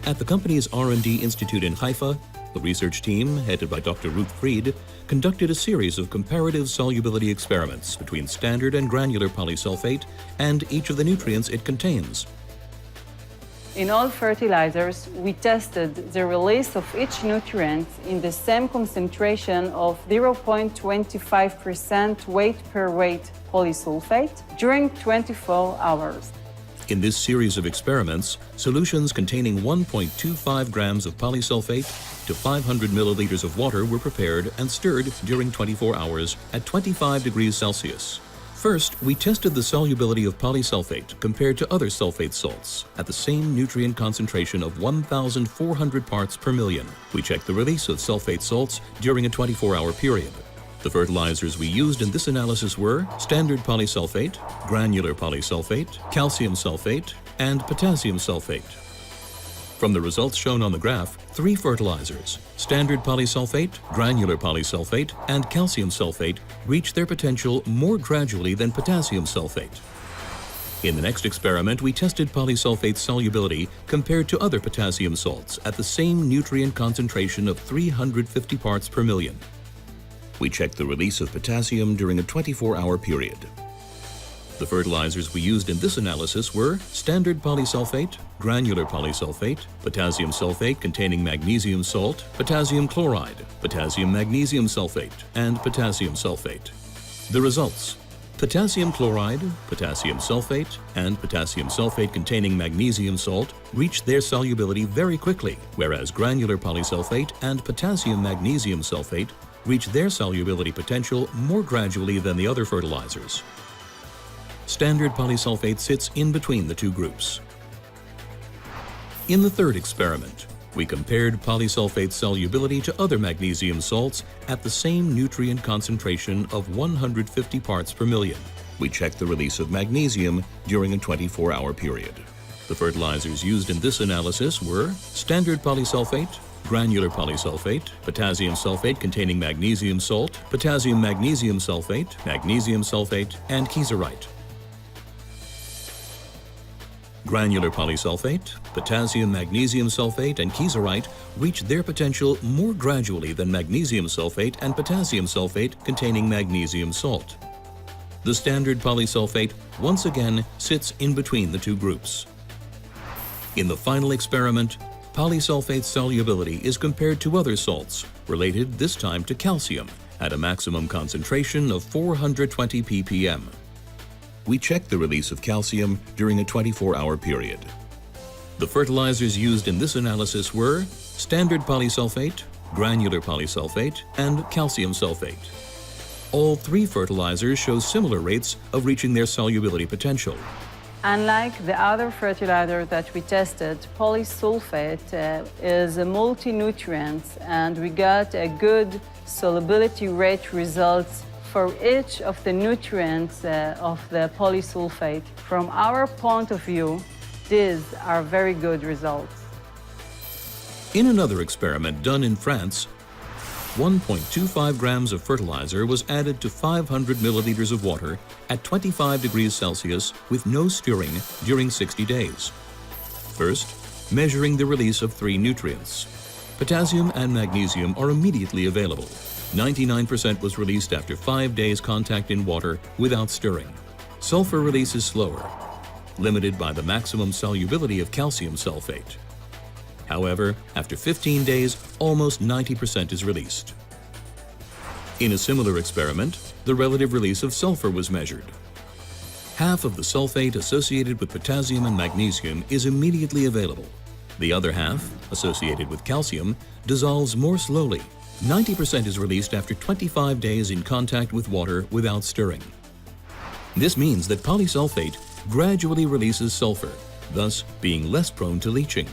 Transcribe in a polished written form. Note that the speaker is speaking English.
At the company's R&D Institute in Haifa, the research team, headed by Dr. Ruth Fried, conducted a series of comparative solubility experiments between standard and granular polysulfate and each of the nutrients it contains. In all fertilizers, we tested the release of each nutrient in the same concentration of 0.25% weight per weight polysulfate during 24 hours. In this series of experiments, solutions containing 1.25 grams of polysulfate to 500 milliliters of water were prepared and stirred during 24 hours at 25 degrees Celsius. First, we tested the solubility of polysulfate compared to other sulfate salts at the same nutrient concentration of 1,400 parts per million. We checked the release of sulfate salts during a 24-hour period. The fertilizers we used in this analysis were standard polysulfate, granular polysulfate, calcium sulfate, and potassium sulfate. From the results shown on the graph, 3 fertilizers, standard polysulfate, granular polysulfate, and calcium sulfate, reached their potential more gradually than potassium sulfate. In the next experiment, we tested polysulfate solubility compared to other potassium salts at the same nutrient concentration of 350 parts per million. We checked the release of potassium during a 24-hour period. The fertilizers we used in this analysis were standard polysulfate, granular polysulfate, potassium sulfate containing magnesium salt, potassium chloride, potassium magnesium sulfate, and potassium sulfate. The results: potassium chloride, potassium sulfate, and potassium sulfate containing magnesium salt reached their solubility very quickly, whereas granular polysulfate and potassium magnesium sulfate reached their solubility potential more gradually than the other fertilizers. Standard polysulfate sits in between the two groups. In the third experiment, we compared polysulfate solubility to other magnesium salts at the same nutrient concentration of 150 parts per million. We checked the release of magnesium during a 24-hour period. The fertilizers used in this analysis were standard polysulfate, granular polysulfate, potassium sulfate containing magnesium salt, potassium magnesium sulfate, and kieserite. Granular polysulfate, potassium magnesium sulfate, and kieserite reached their potential more gradually than magnesium sulfate and potassium sulfate containing magnesium salt. The standard polysulfate once again sits in between the two groups. In the final experiment, polysulfate solubility is compared to other salts, related this time to calcium, at a maximum concentration of 420 ppm. We checked the release of calcium during a 24-hour period. The fertilizers used in this analysis were standard polysulfate, granular polysulfate, and calcium sulfate. All 3 fertilizers show similar rates of reaching their solubility potential. Unlike the other fertilizer that we tested, polysulfate is a multi-nutrient, and we got a good solubility rate results for each of the nutrients of the polysulfate. From our point of view, these are very good results. In another experiment done in France, 1.25 grams of fertilizer was added to 500 milliliters of water at 25 degrees Celsius with no stirring during 60 days. First, measuring the release of 3 nutrients. Potassium and magnesium are immediately available. 99% was released after 5 days contact in water without stirring. Sulfur release is slower, limited by the maximum solubility of calcium sulfate. However, after 15 days, almost 90% is released. In a similar experiment, the relative release of sulfur was measured. Half of the sulfate associated with potassium and magnesium is immediately available. The other half, associated with calcium, dissolves more slowly. 90% is released after 25 days in contact with water without stirring. This means that polysulfate gradually releases sulfur, thus being less prone to leaching.